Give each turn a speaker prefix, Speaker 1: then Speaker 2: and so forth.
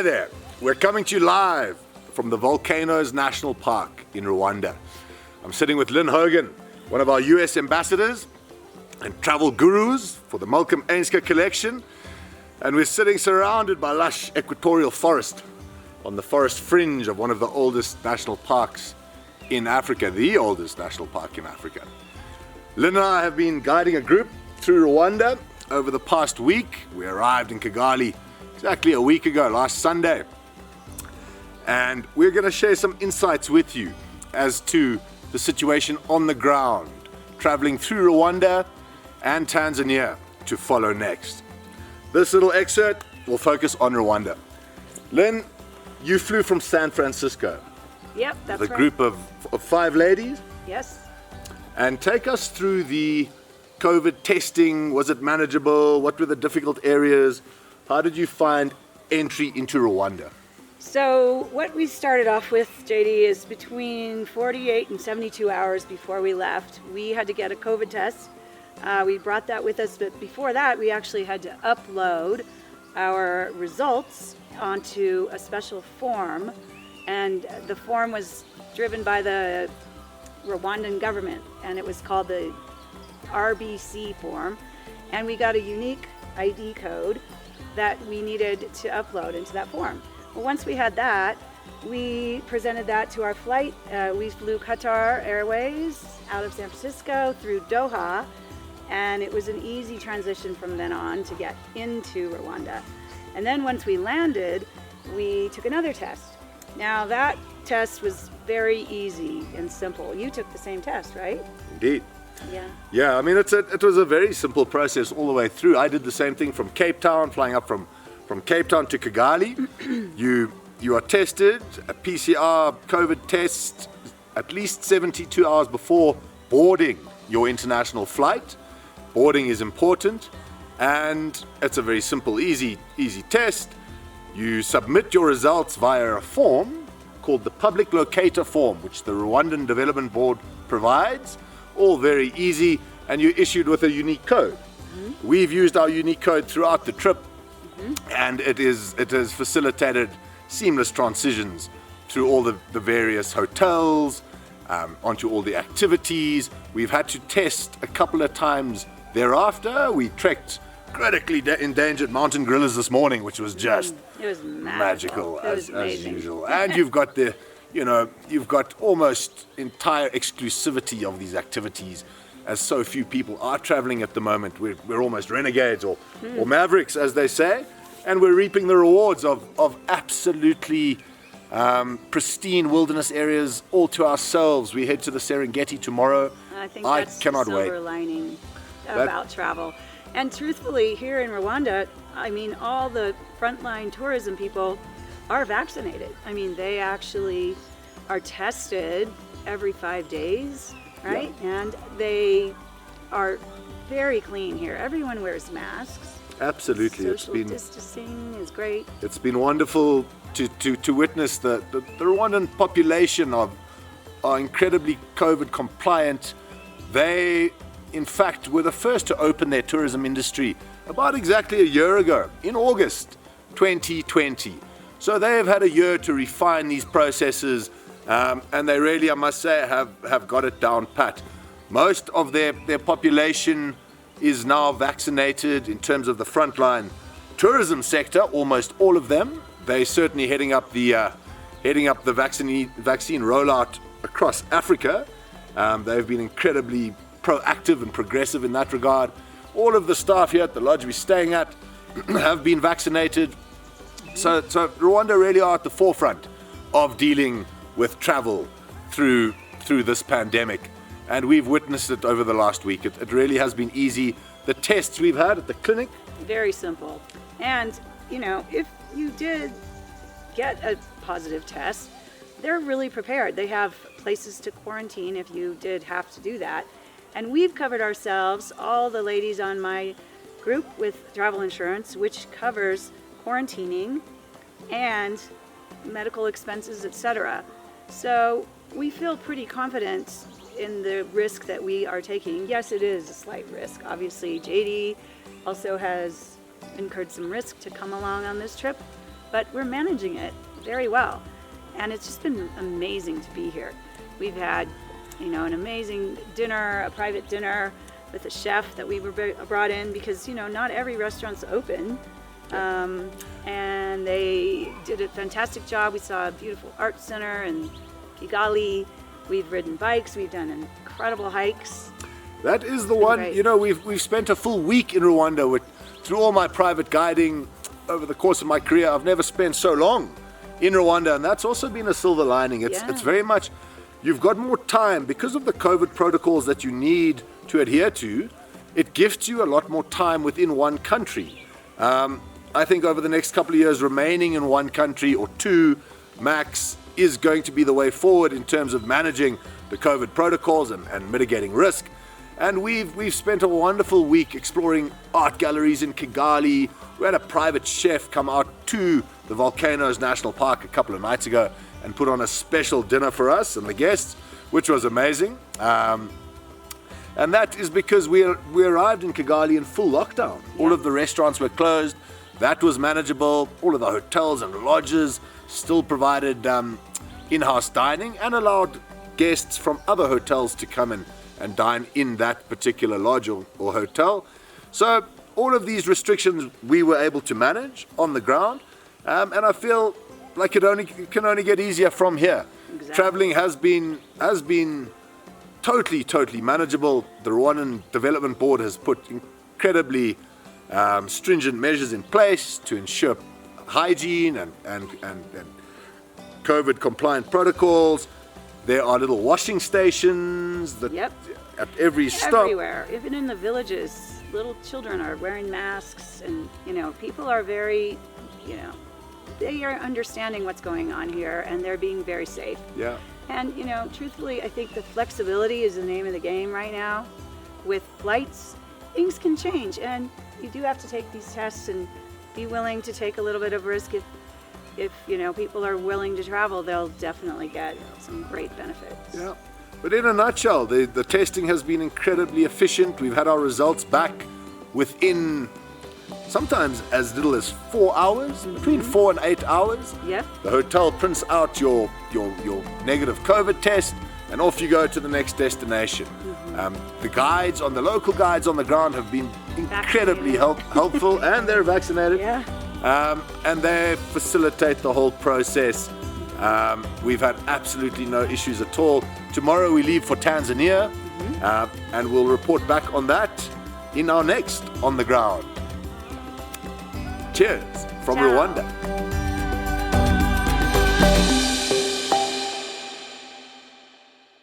Speaker 1: Hi there. We're coming to you live from the Volcanoes National Park in Rwanda. I'm sitting with Lynn Hogan, one of our US ambassadors and travel gurus for the Malcolm Ainska collection. And we're sitting surrounded by lush equatorial forest on the forest fringe of one of the oldest national parks in Africa, the oldest national park in Africa. Lynn and I have been guiding a group through Rwanda over the past week. We arrived in Kigali exactly a week ago, last Sunday. And we're going to share some insights with you as to the situation on the ground, traveling through Rwanda and Tanzania to follow next. This little excerpt will focus on Rwanda. Lynn, you flew from San Francisco.
Speaker 2: Yep, that's
Speaker 1: with a
Speaker 2: right.
Speaker 1: group of 5 ladies.
Speaker 2: Yes.
Speaker 1: And take us through the COVID testing. Was it manageable? What were the difficult areas? How did you find entry into Rwanda?
Speaker 2: So what we started off with, JD, is between 48 and 72 hours before we left, we had to get a COVID test. We brought that with us, but before that, we actually had to upload our results onto a special form, and the form was driven by the Rwandan government, and it was called the RBC form, and we got a unique ID code that we needed to upload into that form. Well, once we had that, we presented that to our flight. We flew Qatar Airways out of San Francisco through Doha, and it was an easy transition from then on to get into Rwanda. And then once we landed, we took another test. Now that test was very easy and simple. You took the same test, right?
Speaker 1: Indeed.
Speaker 2: Yeah.
Speaker 1: Yeah, I mean, it was a very simple process all the way through. I did the same thing from Cape Town, flying up from Cape Town to Kigali. You are tested, a PCR COVID test, at least 72 hours before boarding your international flight. Boarding is important, and it's a very simple, easy test. You submit your results via a form called the Public Locator Form, which the Rwandan Development Board provides. All very easy, and you're issued with a unique code. Mm-hmm. We've used our unique code throughout the trip, and it has facilitated seamless transitions through all the various hotels, onto all the activities. We've had to test a couple of times thereafter. We trekked critically endangered mountain gorillas this morning, which was just
Speaker 2: It was
Speaker 1: magical as
Speaker 2: amazing.
Speaker 1: usual. And you've got you've got almost entire exclusivity of these activities, as so few people are traveling at the moment. We're almost renegades or mavericks, as they say, and we're reaping the rewards of absolutely pristine wilderness areas all to ourselves. We head to the Serengeti tomorrow.
Speaker 2: I think that's
Speaker 1: cannot
Speaker 2: the
Speaker 1: wait.
Speaker 2: silver lining about travel. And truthfully, here in Rwanda, I mean, all the frontline tourism people are vaccinated. I mean, they actually are tested every 5 days, right? Yeah. And they are very clean here. Everyone wears masks.
Speaker 1: Absolutely.
Speaker 2: Social distancing is great.
Speaker 1: It's been wonderful to witness the Rwandan population are incredibly COVID compliant. They, in fact, were the first to open their tourism industry about exactly a year ago, in August 2020. So they have had a year to refine these processes, and they really, I must say, have got it down pat. Most of their population is now vaccinated in terms of the frontline tourism sector, almost all of them. They're certainly heading up the vaccine rollout across Africa. They've been incredibly proactive and progressive in that regard. All of the staff here at the lodge we're staying at have been vaccinated. So Rwanda really are at the forefront of dealing with travel through this pandemic. And we've witnessed it over the last week. It really has been easy. The tests we've had at the clinic,
Speaker 2: very simple. And, if you did get a positive test, they're really prepared. They have places to quarantine if you did have to do that. And we've covered ourselves, all the ladies on my group, with travel insurance, which covers quarantining and medical expenses, etc. So we feel pretty confident in the risk that we are taking. Yes, it is a slight risk. Obviously, JD also has incurred some risk to come along on this trip, but we're managing it very well. And it's just been amazing to be here. We've had, an amazing dinner, a private dinner with a chef that we were brought in because, not every restaurant's open. And they did a fantastic job. We saw a beautiful art center in Kigali. We've ridden bikes. We've done incredible hikes.
Speaker 1: That is the one,
Speaker 2: great.
Speaker 1: we've spent a full week in Rwanda through all my private guiding over the course of my career. I've never spent so long in Rwanda, and that's also been a silver lining. It's very much, you've got more time because of the COVID protocols that you need to adhere to. It gifts you a lot more time within one country. I think over the next couple of years, remaining in one country or two max is going to be the way forward in terms of managing the COVID protocols and mitigating risk. And we've spent a wonderful week exploring art galleries in Kigali. We had a private chef come out to the Volcanoes National Park a couple of nights ago and put on a special dinner for us and the guests, which was amazing. And that is because we arrived in Kigali in full lockdown.
Speaker 2: Yeah.
Speaker 1: All of the restaurants were closed. That was manageable. All of the hotels and lodges still provided in-house dining and allowed guests from other hotels to come in and dine in that particular lodge or hotel. So all of these restrictions we were able to manage on the ground, and I feel like it can only get easier from here.
Speaker 2: Exactly.
Speaker 1: Traveling has been totally manageable. The Rwandan Development Board has put incredibly stringent measures in place to ensure hygiene and COVID compliant protocols. There are little washing stations that at every stop.
Speaker 2: Everywhere, even in the villages, little children are wearing masks, and people are very, they are understanding what's going on here, and they're being very safe.
Speaker 1: Yeah.
Speaker 2: And truthfully, I think the flexibility is the name of the game right now. With flights, things can change, and you do have to take these tests and be willing to take a little bit of risk. If people are willing to travel, they'll definitely get some great benefits.
Speaker 1: Yeah. But in a nutshell, the testing has been incredibly efficient. We've had our results back within sometimes as little as 4 hours, between 4 and 8 hours.
Speaker 2: Yep.
Speaker 1: The hotel prints out your negative COVID test, and off you go to the next destination. The local guides on the ground have been incredibly helpful, and they're vaccinated.
Speaker 2: Yeah.
Speaker 1: And they facilitate the whole process. We've had absolutely no issues at all. Tomorrow we leave for Tanzania, and we'll report back on that in our next On the Ground. Cheers from
Speaker 2: Ciao.
Speaker 1: Rwanda.